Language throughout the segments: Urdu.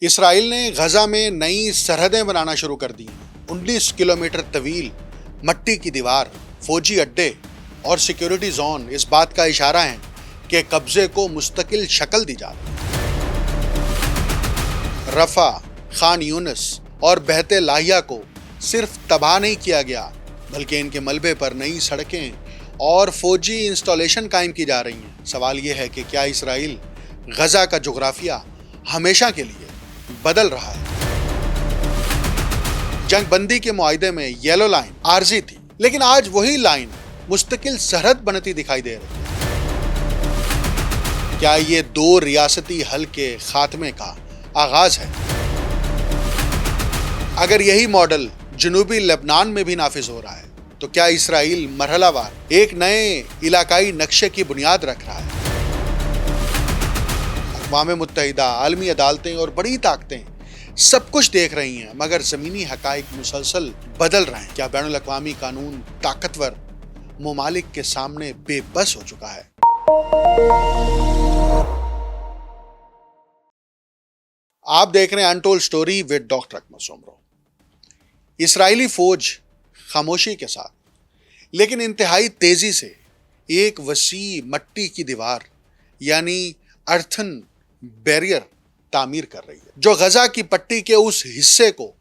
اسرائیل نے غزہ میں نئی سرحدیں بنانا شروع کر دی ہیں۔ 19 کلومیٹر طویل مٹی کی دیوار، فوجی اڈے اور سیکیورٹی زون اس بات کا اشارہ ہیں کہ قبضے کو مستقل شکل دی جا رہی ہے۔ رفح، خان یونس اور بہت لاہیہ کو صرف تباہ نہیں کیا گیا بلکہ ان کے ملبے پر نئی سڑکیں اور فوجی انسٹالیشن قائم کی جا رہی ہیں۔ سوال یہ ہے کہ کیا اسرائیل غزہ کا جغرافیہ ہمیشہ کے لیے بدل رہا ہے؟ جنگ بندی کے معاہدے میں یلو لائن عارضی تھی، لیکن آج وہی لائن مستقل سرحد بنتی دکھائی دے رہی ہے۔ کیا یہ دو ریاستی حل کے خاتمے کا آغاز ہے؟ اگر یہی ماڈل جنوبی لبنان میں بھی نافذ ہو رہا ہے تو کیا اسرائیل مرحلہ وار ایک نئے علاقائی نقشے کی بنیاد رکھ رہا ہے؟ اقوام متحدہ، عالمی عدالتیں اور بڑی طاقتیں سب کچھ دیکھ رہی ہیں، مگر زمینی حقائق مسلسل بدل رہے ہیں۔ کیا بین الاقوامی قانون طاقتور ممالک کے سامنے بے بس ہو چکا ہے؟ آپ دیکھ رہے ہیں انٹولڈ سٹوری ود ڈاکٹر اکمل سومرو۔ اسرائیلی فوج خاموشی کے ساتھ لیکن انتہائی تیزی سے ایک وسیع مٹی کی دیوار یعنی ارتھن بیریئر تعمیر کر رہی ہے، جو غزہ کی پٹی کے اس حصے کو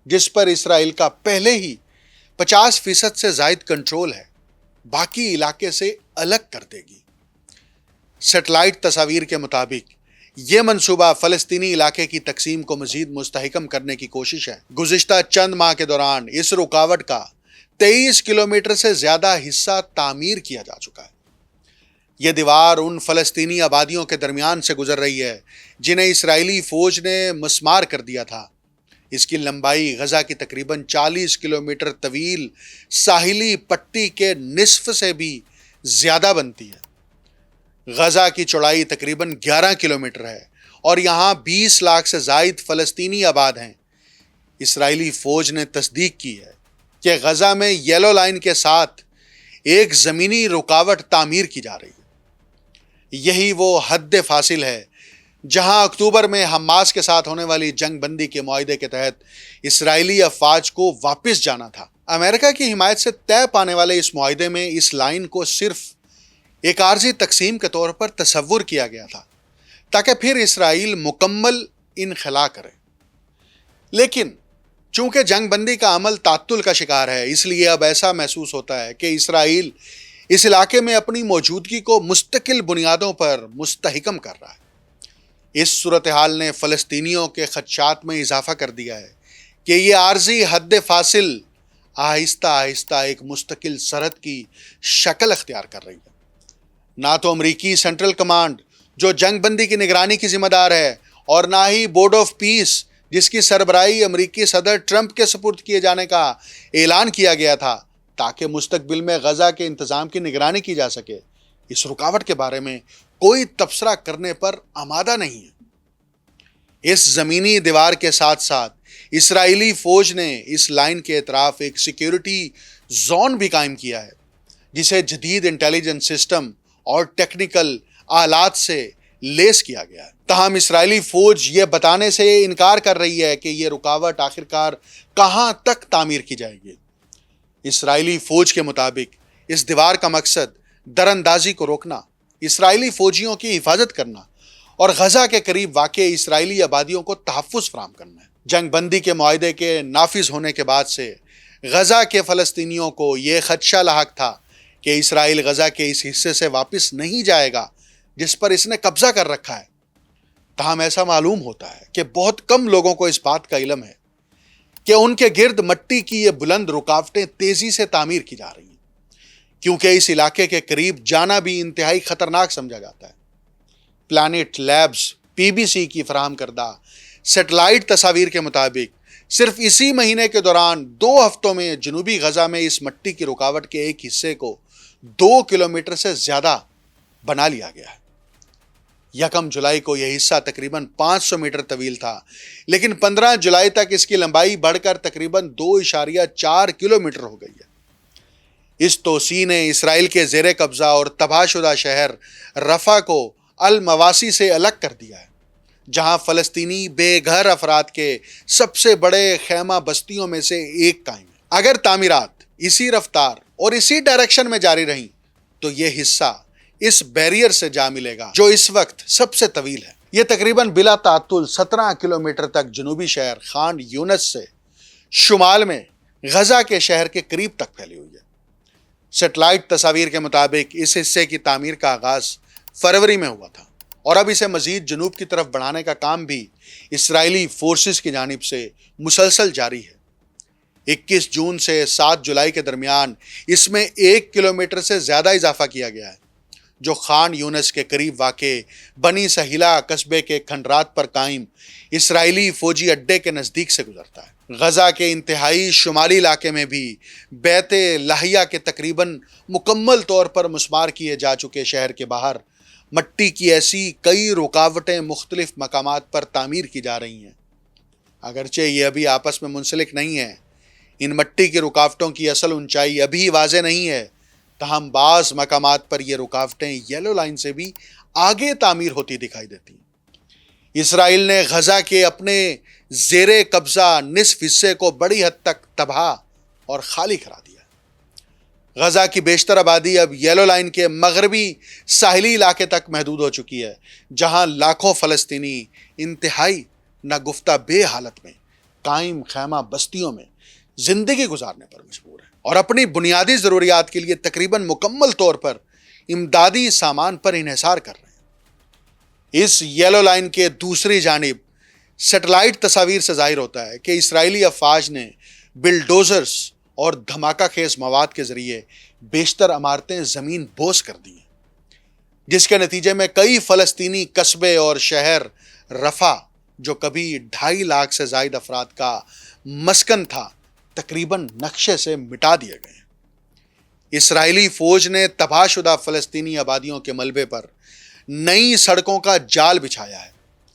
جس پر اسرائیل کا پہلے ہی 50% سے زائد کنٹرول ہے، باقی علاقے سے الگ کر دے گی۔ سیٹلائٹ تصاویر کے مطابق یہ منصوبہ فلسطینی علاقے کی تقسیم کو مزید مستحکم کرنے کی کوشش ہے۔ گزشتہ چند ماہ کے دوران اس رکاوٹ کا 23 کلومیٹر سے زیادہ حصہ تعمیر کیا جا چکا ہے۔ یہ دیوار ان فلسطینی آبادیوں کے درمیان سے گزر رہی ہے جنہیں اسرائیلی فوج نے مسمار کر دیا تھا۔ اس کی لمبائی غزہ کی تقریباً 40 کلومیٹر طویل ساحلی پٹی کے نصف سے بھی زیادہ بنتی ہے۔ غزہ کی چوڑائی تقریباً 11 کلومیٹر ہے اور یہاں 20 لاکھ سے زائد فلسطینی آباد ہیں۔ اسرائیلی فوج نے تصدیق کی ہے کہ غزہ میں یلو لائن کے ساتھ ایک زمینی رکاوٹ تعمیر کی جا رہی ہے۔ یہی وہ حد فاصل ہے جہاں اکتوبر میں حماس کے ساتھ ہونے والی جنگ بندی کے معاہدے کے تحت اسرائیلی افواج کو واپس جانا تھا۔ امریکہ کی حمایت سے طے پانے والے اس معاہدے میں اس لائن کو صرف ایک عارضی تقسیم کے طور پر تصور کیا گیا تھا تاکہ پھر اسرائیل مکمل انخلا کرے، لیکن چونکہ جنگ بندی کا عمل تعطل کا شکار ہے، اس لیے اب ایسا محسوس ہوتا ہے کہ اسرائیل اس علاقے میں اپنی موجودگی کو مستقل بنیادوں پر مستحکم کر رہا ہے۔ اس صورتحال نے فلسطینیوں کے خدشات میں اضافہ کر دیا ہے کہ یہ عارضی حد فاصل آہستہ آہستہ ایک مستقل سرحد کی شکل اختیار کر رہی ہے۔ نہ تو امریکی سینٹرل کمانڈ جو جنگ بندی کی نگرانی کی ذمہ دار ہے اور نہ ہی بورڈ آف پیس جس کی سربراہی امریکی صدر ٹرمپ کے سپرد کیے جانے کا اعلان کیا گیا تھا تاکہ مستقبل میں غزہ کے انتظام کی نگرانی کی جا سکے، اس رکاوٹ کے بارے میں کوئی تبصرہ کرنے پر آمادہ نہیں ہے۔ اس زمینی دیوار کے ساتھ ساتھ اسرائیلی فوج نے اس لائن کے اطراف ایک سیکیورٹی زون بھی قائم کیا ہے جسے جدید انٹیلیجنس سسٹم اور ٹیکنیکل آلات سے لیس کیا گیا ہے۔ تاہم اسرائیلی فوج یہ بتانے سے انکار کر رہی ہے کہ یہ رکاوٹ آخرکار کہاں تک تعمیر کی جائے گی۔ اسرائیلی فوج کے مطابق اس دیوار کا مقصد دراندازی کو روکنا، اسرائیلی فوجیوں کی حفاظت کرنا اور غزہ کے قریب واقع اسرائیلی آبادیوں کو تحفظ فراہم کرنا ہے۔ جنگ بندی کے معاہدے کے نافذ ہونے کے بعد سے غزہ کے فلسطینیوں کو یہ خدشہ لاحق تھا کہ اسرائیل غزہ کے اس حصے سے واپس نہیں جائے گا جس پر اس نے قبضہ کر رکھا ہے۔ تاہم ایسا معلوم ہوتا ہے کہ بہت کم لوگوں کو اس بات کا علم ہے کہ ان کے گرد مٹی کی یہ بلند رکاوٹیں تیزی سے تعمیر کی جا رہی ہیں، کیونکہ اس علاقے کے قریب جانا بھی انتہائی خطرناک سمجھا جاتا ہے۔ پلانٹ لیبز PBC کی فراہم کردہ سیٹلائٹ تصاویر کے مطابق صرف اسی مہینے کے دوران 2 ہفتوں میں جنوبی غزہ میں اس مٹی کی رکاوٹ کے ایک حصے کو 2 کلومیٹر سے زیادہ بنا لیا گیا ہے۔ 1 جولائی کو یہ حصہ تقریباً 500 میٹر طویل تھا، لیکن 15 جولائی تک اس کی لمبائی بڑھ کر تقریباً 2.4 کلومیٹر ہو گئی ہے۔ اس توسیع نے اسرائیل کے زیر قبضہ اور تباہ شدہ شہر رفح کو المواسی سے الگ کر دیا ہے۔ جہاں فلسطینی بے گھر افراد کے سب سے بڑے خیمہ بستیوں میں سے ایک قائم ہے۔ اگر تعمیرات اسی رفتار اور اسی ڈائریکشن میں جاری رہیں تو یہ حصہ اس بیریئر سے جا ملے گا جو اس وقت سب سے طویل ہے۔ یہ تقریباً بلا تعطل 17 کلومیٹر تک جنوبی شہر خان یونس سے شمال میں غزہ کے شہر کے قریب تک پھیلی ہوئی ہے۔ سیٹلائٹ تصاویر کے مطابق اس حصے کی تعمیر کا آغاز فروری میں ہوا تھا اور اب اسے مزید جنوب کی طرف بڑھانے کا کام بھی اسرائیلی فورسز کی جانب سے مسلسل جاری ہے۔ 21 جون سے 7 جولائی کے درمیان اس میں 1 کلومیٹر سے زیادہ اضافہ کیا گیا ہے، جو خان یونس کے قریب واقع بنی سہیلا قصبے کے کھنڈرات پر قائم اسرائیلی فوجی اڈے کے نزدیک سے گزرتا ہے۔ غزہ کے انتہائی شمالی علاقے میں بھی بیت لاہیہ کے تقریباً مکمل طور پر مسمار کیے جا چکے شہر کے باہر مٹی کی ایسی کئی رکاوٹیں مختلف مقامات پر تعمیر کی جا رہی ہیں۔ اگرچہ یہ ابھی آپس میں منسلک نہیں ہیں، ان مٹی کی رکاوٹوں کی اصل اونچائی ابھی واضح نہیں ہے، تاہم بعض مقامات پر یہ رکاوٹیں یلو لائن سے بھی آگے تعمیر ہوتی دکھائی دیتی ہیں۔ اسرائیل نے غزہ کے اپنے زیر قبضہ نصف حصے کو بڑی حد تک تباہ اور خالی کرا دیا۔ غزہ کی بیشتر آبادی اب یلو لائن کے مغربی ساحلی علاقے تک محدود ہو چکی ہے، جہاں لاکھوں فلسطینی انتہائی ناگفتہ بے حالت میں قائم خیمہ بستیوں میں زندگی گزارنے پر مجبور ہیں اور اپنی بنیادی ضروریات کے لیے تقریباً مکمل طور پر امدادی سامان پر انحصار کر رہے ہیں۔ اس یلو لائن کے دوسری جانب سیٹلائٹ تصاویر سے ظاہر ہوتا ہے کہ اسرائیلی افواج نے بلڈوزرز اور دھماکہ خیز مواد کے ذریعے بیشتر عمارتیں زمین بوس کر دی ہیں، جس کے نتیجے میں کئی فلسطینی قصبے اور شہر رفح جو کبھی 2.5 لاکھ سے زائد افراد کا مسکن تھا تقریباً نقشے سے مٹا دیے گئے ہیں۔ اسرائیلی فوج نے تباہ شدہ فلسطینی آبادیوں کے ملبے پر نئی سڑکوں کا جال بچھایا ہے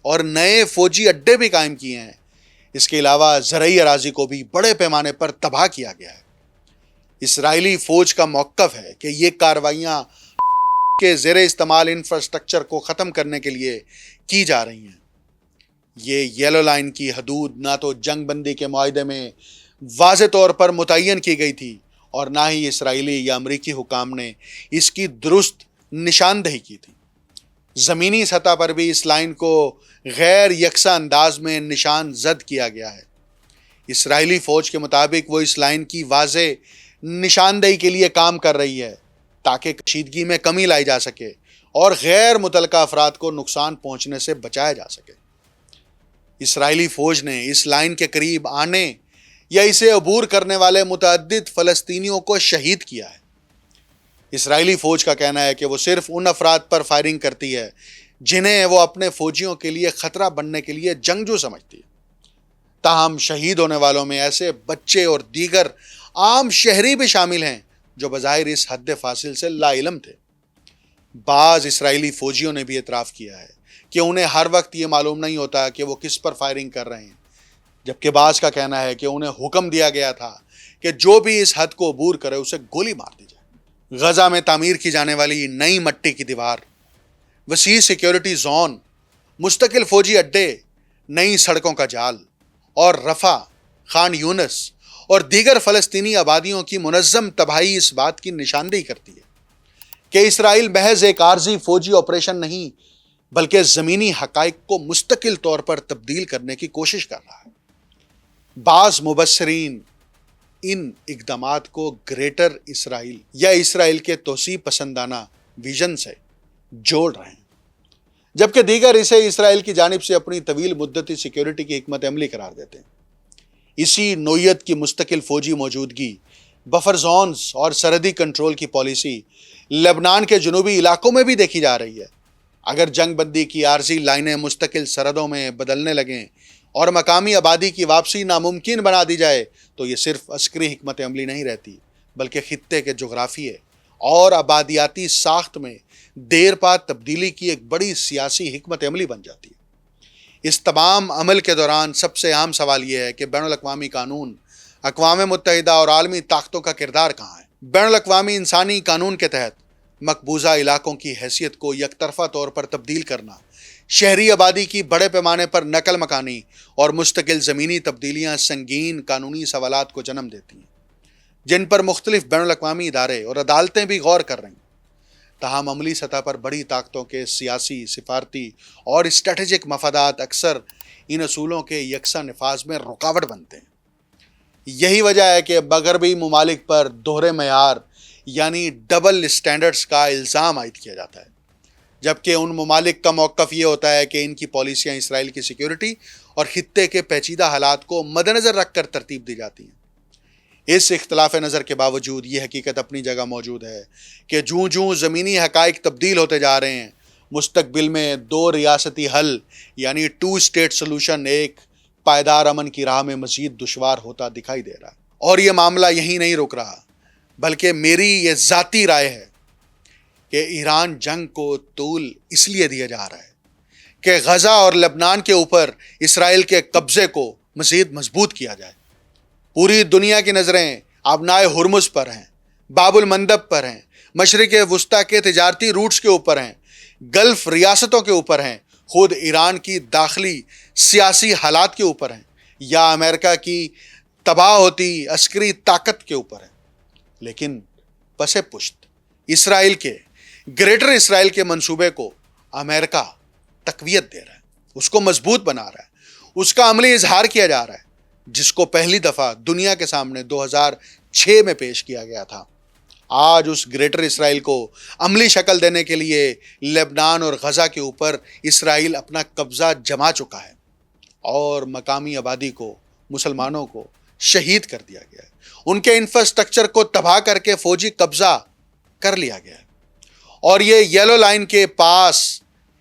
اور نئے فوجی اڈے بھی قائم کیے ہیں۔ اس کے علاوہ زرعی اراضی کو بھی بڑے پیمانے پر تباہ کیا گیا ہے۔ اسرائیلی فوج کا موقف ہے کہ یہ کارروائیاں کے زیر استعمال انفراسٹرکچر کو ختم کرنے کے لیے کی جا رہی ہیں۔ یہ یلو لائن کی حدود نہ تو جنگ بندی کے معاہدے میں واضح طور پر متعین کی گئی تھی اور نہ ہی اسرائیلی یا امریکی حکام نے اس کی درست نشاندہی کی تھی۔ زمینی سطح پر بھی اس لائن کو غیر یکساں انداز میں نشان زد کیا گیا ہے۔ اسرائیلی فوج کے مطابق وہ اس لائن کی واضح نشاندہی کے لیے کام کر رہی ہے تاکہ کشیدگی میں کمی لائی جا سکے اور غیر متعلقہ افراد کو نقصان پہنچنے سے بچایا جا سکے۔ اسرائیلی فوج نے اس لائن کے قریب آنے یا اسے عبور کرنے والے متعدد فلسطینیوں کو شہید کیا ہے۔ اسرائیلی فوج کا کہنا ہے کہ وہ صرف ان افراد پر فائرنگ کرتی ہے جنہیں وہ اپنے فوجیوں کے لیے خطرہ بننے کے لیے جنگجو سمجھتی ہے۔ تاہم شہید ہونے والوں میں ایسے بچے اور دیگر عام شہری بھی شامل ہیں جو بظاہر اس حد فاصل سے لا علم تھے۔ بعض اسرائیلی فوجیوں نے بھی اعتراف کیا ہے کہ انہیں ہر وقت یہ معلوم نہیں ہوتا کہ وہ کس پر فائرنگ کر رہے ہیں، جبکہ بعض کا کہنا ہے کہ انہیں حکم دیا گیا تھا کہ جو بھی اس حد کو عبور کرے اسے گولی مار دی جائے۔ غزہ میں تعمیر کی جانے والی نئی مٹی کی دیوار، وسیع سیکیورٹی زون، مستقل فوجی اڈے، نئی سڑکوں کا جال اور رفح، خان یونس اور دیگر فلسطینی آبادیوں کی منظم تباہی اس بات کی نشاندہی کرتی ہے کہ اسرائیل محض ایک عارضی فوجی آپریشن نہیں بلکہ زمینی حقائق کو مستقل طور پر تبدیل کرنے کی کوشش کر رہا ہے۔ بعض مبصرین ان اقدامات کو گریٹر اسرائیل یا اسرائیل کے توسیع پسندانہ ویژن سے جوڑ رہے ہیں، جبکہ دیگر اسے اسرائیل کی جانب سے اپنی طویل مدتی سیکیورٹی کی حکمت عملی قرار دیتے ہیں۔ اسی نوعیت کی مستقل فوجی موجودگی، بفر زونز اور سرحدی کنٹرول کی پالیسی لبنان کے جنوبی علاقوں میں بھی دیکھی جا رہی ہے۔ اگر جنگ بندی کی عارضی لائنیں مستقل سرحدوں میں بدلنے لگیں اور مقامی آبادی کی واپسی ناممکن بنا دی جائے تو یہ صرف عسکری حکمت عملی نہیں رہتی بلکہ خطے کے جغرافیے اور آبادیاتی ساخت میں دیر پا تبدیلی کی ایک بڑی سیاسی حکمت عملی بن جاتی ہے۔ اس تمام عمل کے دوران سب سے اہم سوال یہ ہے کہ بین الاقوامی قانون، اقوام متحدہ اور عالمی طاقتوں کا کردار کہاں ہے؟ بین الاقوامی انسانی قانون کے تحت مقبوضہ علاقوں کی حیثیت کو یک طرفہ طور پر تبدیل کرنا شہری آبادی کی بڑے پیمانے پر نقل مکانی اور مستقل زمینی تبدیلیاں سنگین قانونی سوالات کو جنم دیتی ہیں، جن پر مختلف بین الاقوامی ادارے اور عدالتیں بھی غور کر رہی ہیں۔ تاہم عملی سطح پر بڑی طاقتوں کے سیاسی، سفارتی اور اسٹریٹجک مفادات اکثر ان اصولوں کے یکساں نفاذ میں رکاوٹ بنتے ہیں۔ یہی وجہ ہے کہ مغربی ممالک پر دوہرے معیار یعنی ڈبل اسٹینڈرڈز کا الزام عائد کیا جاتا ہے، جبکہ ان ممالک کا موقف یہ ہوتا ہے کہ ان کی پالیسیاں اسرائیل کی سیکیورٹی اور خطے کے پیچیدہ حالات کو مد نظر رکھ کر ترتیب دی جاتی ہیں۔ اس اختلاف نظر کے باوجود یہ حقیقت اپنی جگہ موجود ہے کہ جوں جوں زمینی حقائق تبدیل ہوتے جا رہے ہیں، مستقبل میں دو ریاستی حل یعنی 2 اسٹیٹ سولوشن ایک پائیدار امن کی راہ میں مزید دشوار ہوتا دکھائی دے رہا ہے۔ اور یہ معاملہ یہیں نہیں رک رہا، بلکہ میری یہ ذاتی رائے ہے کہ ایران جنگ کو طول اس لیے دیا جا رہا ہے کہ غزہ اور لبنان کے اوپر اسرائیل کے قبضے کو مزید مضبوط کیا جائے۔ پوری دنیا کی نظریں آبنائے ہرمز پر ہیں، باب المندب پر ہیں، مشرق وسطیٰ کے تجارتی روٹس کے اوپر ہیں، گلف ریاستوں کے اوپر ہیں، خود ایران کی داخلی سیاسی حالات کے اوپر ہیں، یا امریکہ کی تباہ ہوتی عسکری طاقت کے اوپر ہیں۔ لیکن پس پشت اسرائیل کے گریٹر اسرائیل کے منصوبے کو امریکہ تقویت دے رہا ہے، اس کو مضبوط بنا رہا ہے، اس کا عملی اظہار کیا جا رہا ہے، جس کو پہلی دفعہ دنیا کے سامنے 2006 میں پیش کیا گیا تھا۔ آج اس گریٹر اسرائیل کو عملی شکل دینے کے لیے لبنان اور غزہ کے اوپر اسرائیل اپنا قبضہ جما چکا ہے اور مقامی آبادی کو، مسلمانوں کو شہید کر دیا گیا ہے، ان کے انفراسٹرکچر کو تباہ کر کے فوجی قبضہ کر لیا گیا ہے۔ اور یہ یلو لائن کے پاس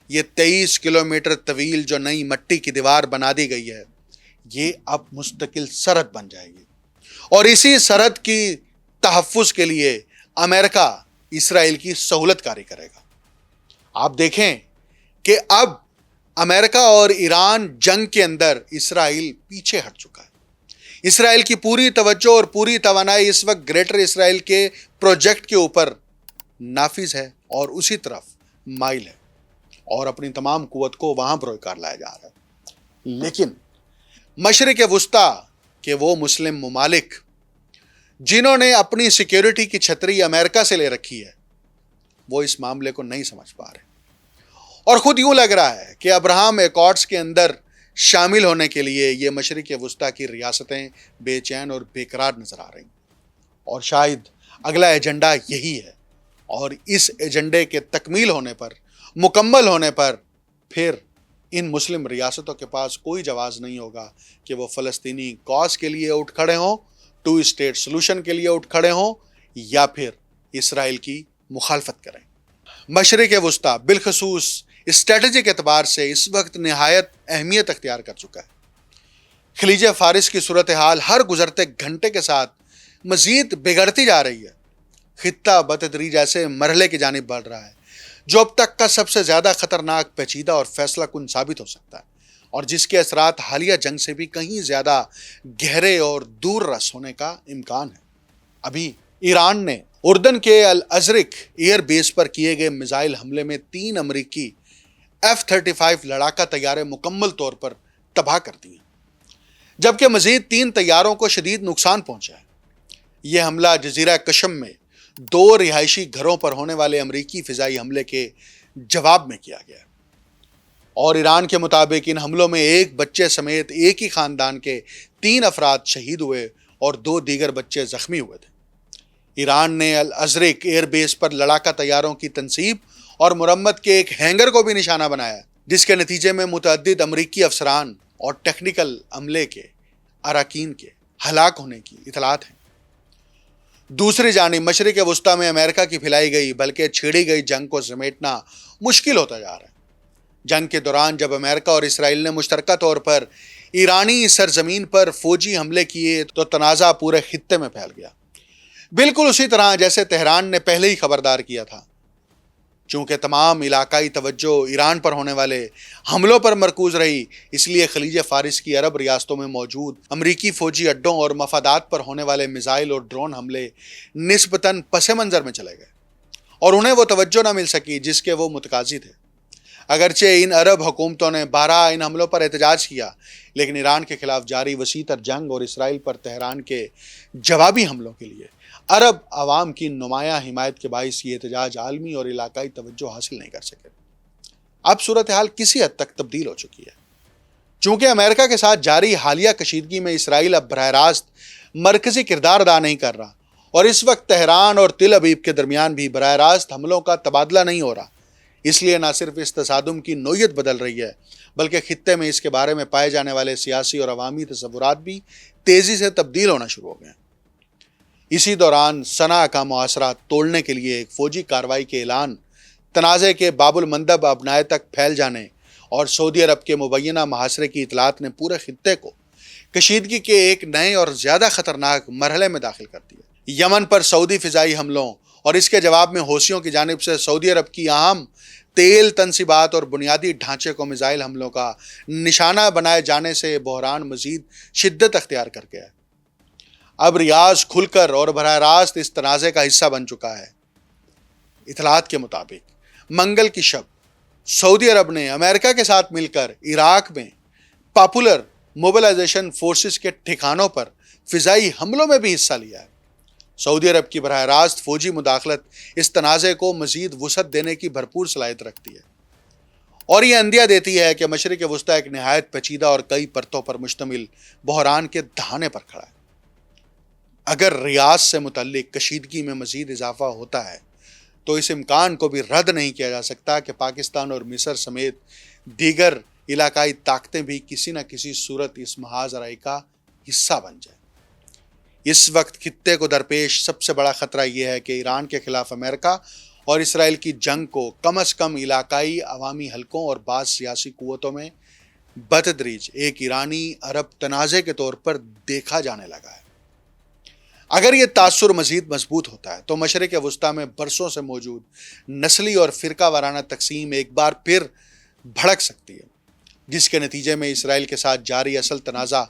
یہ 23 کلومیٹر طویل جو نئی مٹی کی دیوار بنا دی گئی ہے، یہ اب مستقل سرحد بن جائے گی، اور اسی سرحد کی تحفظ کے لیے امریکہ اسرائیل کی سہولت کاری کرے گا۔ آپ دیکھیں کہ اب امریکہ اور ایران جنگ کے اندر اسرائیل پیچھے ہٹ چکا ہے۔ اسرائیل کی پوری توجہ اور پوری توانائی اس وقت گریٹر اسرائیل کے پروجیکٹ کے اوپر نافذ ہے اور اسی طرف مائل ہے، اور اپنی تمام قوت کو وہاں بروکار لایا جا رہا ہے۔ لیکن مشرق وسطیٰ کے وہ مسلم ممالک جنہوں نے اپنی سیکیورٹی کی چھتری امریکہ سے لے رکھی ہے، وہ اس معاملے کو نہیں سمجھ پا رہے، اور خود یوں لگ رہا ہے کہ ابراہم ایکارڈز کے اندر شامل ہونے کے لیے یہ مشرق وسطیٰ کی ریاستیں بے چین اور بے قرار نظر آ رہی ہیں، اور شاید اگلا ایجنڈا یہی ہے، اور اس ایجنڈے کے تکمیل ہونے پر، مکمل ہونے پر، پھر ان مسلم ریاستوں کے پاس کوئی جواز نہیں ہوگا کہ وہ فلسطینی کاز کے لیے اٹھ کھڑے ہوں، 2 اسٹیٹ سولوشن کے لیے اٹھ کھڑے ہوں، یا پھر اسرائیل کی مخالفت کریں۔ مشرق وسطیٰ بالخصوص اسٹریٹجک اعتبار سے اس وقت نہایت اہمیت اختیار کر چکا ہے۔ خلیج فارس کی صورتحال ہر گزرتے گھنٹے کے ساتھ مزید بگڑتی جا رہی ہے۔ خطہ بتدریج ایسے مرحلے کی جانب بڑھ رہا ہے جو اب تک کا سب سے زیادہ خطرناک، پیچیدہ اور فیصلہ کن ثابت ہو سکتا ہے، اور جس کے اثرات حالیہ جنگ سے بھی کہیں زیادہ گہرے اور دور رس ہونے کا امکان ہے۔ ابھی ایران نے اردن کے الازرق ایئر بیس پر کیے گئے میزائل حملے میں 3 امریکی F-35 لڑاکا طیارے مکمل طور پر تباہ کر دیے، جبکہ مزید 3 طیاروں کو شدید نقصان پہنچا ہے۔ یہ حملہ جزیرہ کشم میں 2 رہائشی گھروں پر ہونے والے امریکی فضائی حملے کے جواب میں کیا گیا، اور ایران کے مطابق ان حملوں میں 1 بچے سمیت ایک ہی خاندان کے 3 افراد شہید ہوئے اور 2 دیگر بچے زخمی ہوئے تھے۔ ایران نے الازرق ایئر بیس پر لڑاکا طیاروں کی تنصیب اور مرمت کے ایک ہینگر کو بھی نشانہ بنایا، جس کے نتیجے میں متعدد امریکی افسران اور ٹیکنیکل عملے کے اراکین کے ہلاک ہونے کی اطلاعات ہیں۔ دوسری جانب مشرق وسطیٰ میں امریکہ کی پھیلائی گئی بلکہ چھیڑی گئی جنگ کو سمیٹنا مشکل ہوتا جا رہا ہے۔ جنگ کے دوران جب امریکہ اور اسرائیل نے مشترکہ طور پر ایرانی سرزمین پر فوجی حملے کیے تو تنازع پورے خطے میں پھیل گیا، بالکل اسی طرح جیسے تہران نے پہلے ہی خبردار کیا تھا۔ چونکہ تمام علاقائی توجہ ایران پر ہونے والے حملوں پر مرکوز رہی، اس لیے خلیج فارس کی عرب ریاستوں میں موجود امریکی فوجی اڈوں اور مفادات پر ہونے والے میزائل اور ڈرون حملے نسبتاً پس منظر میں چلے گئے، اور انہیں وہ توجہ نہ مل سکی جس کے وہ متقاضی تھے۔ اگرچہ ان عرب حکومتوں نے بارہا ان حملوں پر احتجاج کیا، لیکن ایران کے خلاف جاری وسیع تر جنگ اور اسرائیل پر تہران کے جوابی حملوں کے لیے عرب عوام کی نمایاں حمایت کے باعث یہ احتجاج عالمی اور علاقائی توجہ حاصل نہیں کر سکے۔ اب صورتحال کسی حد تک تبدیل ہو چکی ہے، چونکہ امریکہ کے ساتھ جاری حالیہ کشیدگی میں اسرائیل اب براہ راست مرکزی کردار ادا نہیں کر رہا، اور اس وقت تہران اور تل ابیب کے درمیان بھی براہ راست حملوں کا تبادلہ نہیں ہو رہا۔ اس لیے نہ صرف اس تصادم کی نوعیت بدل رہی ہے، بلکہ خطے میں اس کے بارے میں پائے جانے والے سیاسی اور عوامی تصورات بھی تیزی سے تبدیل ہونا شروع ہو گئے ہیں۔ اسی دوران صنعاء کا محاصرہ توڑنے کے لیے ایک فوجی کارروائی کے اعلان، تنازع کے باب المندب ابنائے تک پھیل جانے اور سعودی عرب کے مبینہ محاصرے کی اطلاعات نے پورے خطے کو کشیدگی کے ایک نئے اور زیادہ خطرناک مرحلے میں داخل کر دیا۔ یمن پر سعودی فضائی حملوں اور اس کے جواب میں حوثیوں کی جانب سے سعودی عرب کی اہم تیل تنصیبات اور بنیادی ڈھانچے کو میزائل حملوں کا نشانہ بنائے جانے سے بحران مزید شدت اختیار کر گیا ہے۔ اب ریاض کھل کر اور براہ راست اس تنازع کا حصہ بن چکا ہے۔ اطلاعات کے مطابق منگل کی شب سعودی عرب نے امریکہ کے ساتھ مل کر عراق میں پاپولر موبلائزیشن فورسز کے ٹھکانوں پر فضائی حملوں میں بھی حصہ لیا ہے۔ سعودی عرب کی براہ راست فوجی مداخلت اس تنازع کو مزید وسعت دینے کی بھرپور صلاحیت رکھتی ہے، اور یہ اندیہ دیتی ہے کہ مشرق وسطی ایک نہایت پیچیدہ اور کئی پرتوں پر مشتمل بحران کے دہانے پر کھڑا ہے۔ اگر ریاض سے متعلق کشیدگی میں مزید اضافہ ہوتا ہے تو اس امکان کو بھی رد نہیں کیا جا سکتا کہ پاکستان اور مصر سمیت دیگر علاقائی طاقتیں بھی کسی نہ کسی صورت اس محاذ آرائی کا حصہ بن جائیں۔ اس وقت خطے کو درپیش سب سے بڑا خطرہ یہ ہے کہ ایران کے خلاف امریکہ اور اسرائیل کی جنگ کو کم از کم علاقائی عوامی حلقوں اور بعض سیاسی قوتوں میں بتدریج ایک ایرانی عرب تنازع کے طور پر دیکھا جانے لگا ہے۔ اگر یہ تاثر مزید مضبوط ہوتا ہے تو مشرق وسطی میں برسوں سے موجود نسلی اور فرقہ وارانہ تقسیم ایک بار پھر بھڑک سکتی ہے، جس کے نتیجے میں اسرائیل کے ساتھ جاری اصل تنازع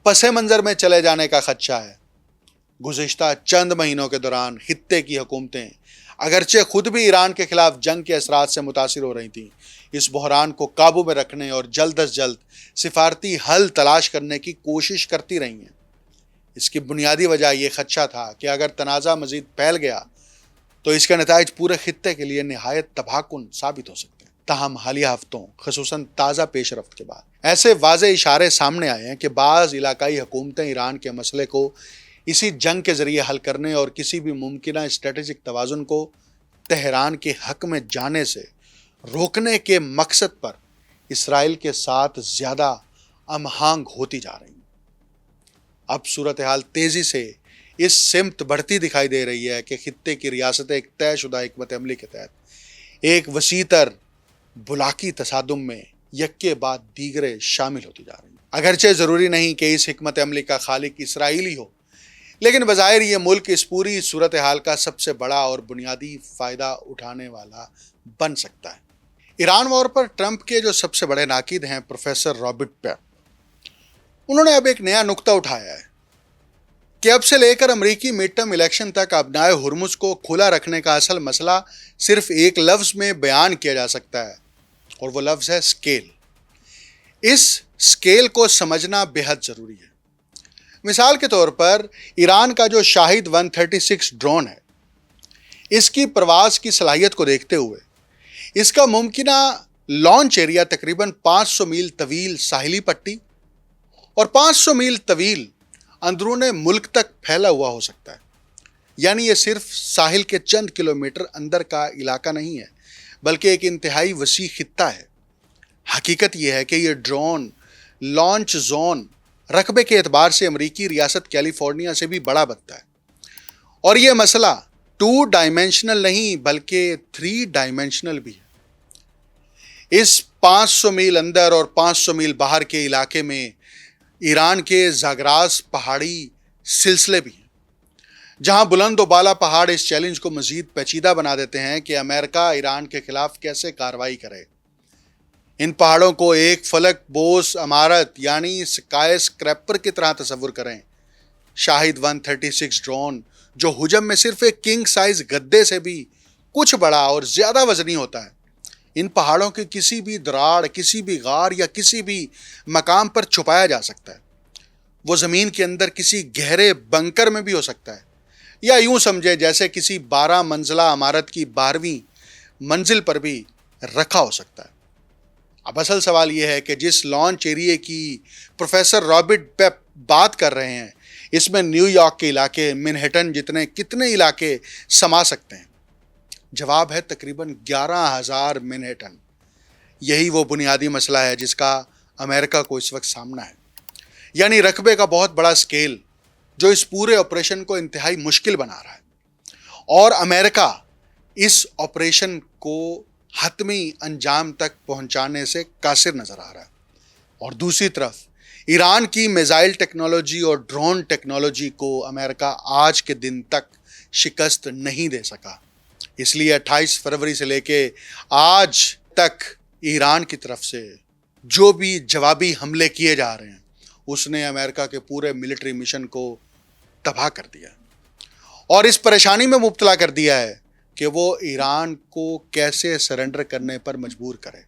پس منظر میں چلے جانے کا خدشہ ہے۔ گزشتہ چند مہینوں کے دوران خطے کی حکومتیں اگرچہ خود بھی ایران کے خلاف جنگ کے اثرات سے متاثر ہو رہی تھیں، اس بحران کو قابو میں رکھنے اور جلد از جلد سفارتی حل تلاش کرنے کی کوشش کرتی رہی ہیں۔ اس کی بنیادی وجہ یہ خدشہ تھا کہ اگر تنازع مزید پھیل گیا تو اس کے نتائج پورے خطے کے لیے نہایت تباہ کن ثابت ہو سکتے ہیں۔ تاہم حالیہ ہفتوں خصوصاً تازہ پیش رفت کے بعد ایسے واضح اشارے سامنے آئے ہیں کہ بعض علاقائی حکومتیں ایران کے مسئلے کو اسی جنگ کے ذریعے حل کرنے اور کسی بھی ممکنہ اسٹریٹجک توازن کو تہران کے حق میں جانے سے روکنے کے مقصد پر اسرائیل کے ساتھ زیادہ ہم آہنگ ہوتی جا رہی ہیں۔ اب صورتحال تیزی سے اس سمت بڑھتی دکھائی دے رہی ہے کہ خطے کی ریاستیں ایک طے شدہ حکمت عملی کے تحت ایک وسیع تر بلاکی تصادم میں یک کے بعد دیگرے شامل ہوتی جا رہی ہیں۔ اگرچہ ضروری نہیں کہ اس حکمت عملی کا خالق اسرائیلی ہو، لیکن بظاہر یہ ملک اس پوری صورتحال کا سب سے بڑا اور بنیادی فائدہ اٹھانے والا بن سکتا ہے۔ ایران وار پر ٹرمپ کے جو سب سے بڑے ناقد ہیں پروفیسر رابرٹ پیپ، انہوں نے اب ایک نیا نقطہ اٹھایا ہے کہ اب سے لے کر امریکی مڈ ٹرم الیکشن تک ابنائے ہرمز کو کھلا رکھنے کا اصل مسئلہ صرف ایک لفظ میں بیان کیا جا سکتا ہے، اور وہ لفظ ہے اسکیل۔ اس اسکیل کو سمجھنا بے حد ضروری ہے۔ مثال کے طور پر ایران کا جو شاہد 136 ڈرون ہے، اس کی پرواز کی صلاحیت کو دیکھتے ہوئے اس کا ممکنہ لانچ ایریا تقریباً 500 میل طویل ساحلی پٹی اور 500 میل طویل اندرون ملک تک پھیلا ہوا ہو سکتا ہے۔ یعنی یہ صرف ساحل کے چند کلومیٹر اندر کا علاقہ نہیں ہے، بلکہ ایک انتہائی وسیع خطہ ہے۔ حقیقت یہ ہے کہ یہ ڈرون لانچ زون رقبے کے اعتبار سے امریکی ریاست کیلیفورنیا سے بھی بڑا بنتا ہے، اور یہ مسئلہ 2 ڈائمینشنل نہیں بلکہ 3 ڈائمینشنل بھی ہے۔ اس 500 میل اندر اور 500 میل باہر کے علاقے میں ایران کے زاگراس پہاڑی سلسلے بھی ہیں، جہاں بلند و بالا پہاڑ اس چیلنج کو مزید پیچیدہ بنا دیتے ہیں کہ امریکہ ایران کے خلاف کیسے کارروائی کرے۔ ان پہاڑوں کو ایک فلک بوس عمارت یعنی سکائی اسکریپر کی طرح تصور کریں۔ شاہد 136 ڈرون جو حجم میں صرف ایک کنگ سائز گدے سے بھی کچھ بڑا اور زیادہ وزنی ہوتا ہے، ان پہاڑوں کے کسی بھی دراڑ، کسی بھی غار یا کسی بھی مقام پر چھپایا جا سکتا ہے. وہ زمین کے اندر کسی گہرے بنکر میں بھی ہو سکتا ہے، یا یوں سمجھے جیسے کسی 12 منزلہ عمارت کی 12ویں منزل پر بھی رکھا ہو سکتا ہے. اب اصل سوال یہ ہے کہ جس لانچ ایریے کی پروفیسر رابرٹ پیپ بات کر رہے ہیں، اس میں نیو یارک کے علاقے، منہٹن جتنے کتنے علاقے سما سکتے ہیں؟ جواب ہے تقریباً 11,000 منہٹن. یہی وہ بنیادی مسئلہ ہے جس کا امریکہ کو اس وقت سامنا ہے. یعنی رقبے کا بہت بڑا سکیل جو اس پورے آپریشن کو انتہائی مشکل بنا رہا ہے، اور امریکہ اس آپریشن کو حتمی انجام تک پہنچانے سے قاصر نظر آ رہا ہے. اور دوسری طرف ایران کی میزائل ٹیکنالوجی اور ڈرون ٹیکنالوجی کو امریکہ آج کے دن تک شکست نہیں دے سکا. اس لیے 28 فروری سے لے کے آج تک ایران کی طرف سے جو بھی جوابی حملے کیے جا رہے ہیں، اس نے امریکہ کے پورے ملٹری مشن کو تباہ کر دیا اور اس پریشانی میں مبتلا کر دیا ہے کہ وہ ایران کو کیسے سرنڈر کرنے پر مجبور کرے.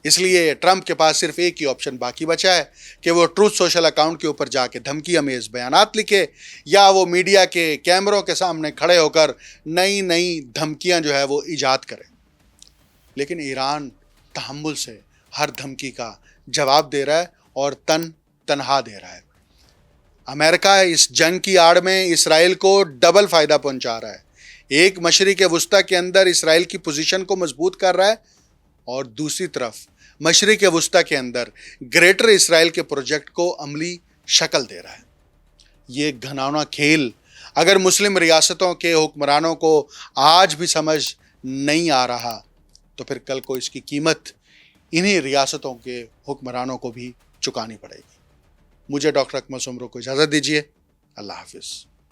اس لیے ٹرمپ کے پاس صرف ایک ہی آپشن باقی بچا ہے کہ وہ ٹروتھ سوشل اکاؤنٹ کے اوپر جا کے دھمکی امیز بیانات لکھے، یا وہ میڈیا کے کیمروں کے سامنے کھڑے ہو کر نئی دھمکیاں جو ہے وہ ایجاد کرے. لیکن ایران تحمل سے ہر دھمکی کا جواب دے رہا ہے اور تنہا دے رہا ہے. امریکہ اس جنگ کی آڑ میں اسرائیل کو ڈبل فائدہ پہنچا رہا ہے. ایک مشرق وسطیٰ کے اندر اسرائیل کی پوزیشن کو مضبوط کر رہا ہے، اور دوسری طرف مشرق وسطیٰ کے اندر گریٹر اسرائیل کے پروجیکٹ کو عملی شکل دے رہا ہے. یہ گھناؤنا کھیل اگر مسلم ریاستوں کے حکمرانوں کو آج بھی سمجھ نہیں آ رہا، تو پھر کل کو اس کی قیمت انہی ریاستوں کے حکمرانوں کو بھی چکانی پڑے گی. مجھے ڈاکٹر اکمل سومرو کو اجازت دیجیے. اللہ حافظ.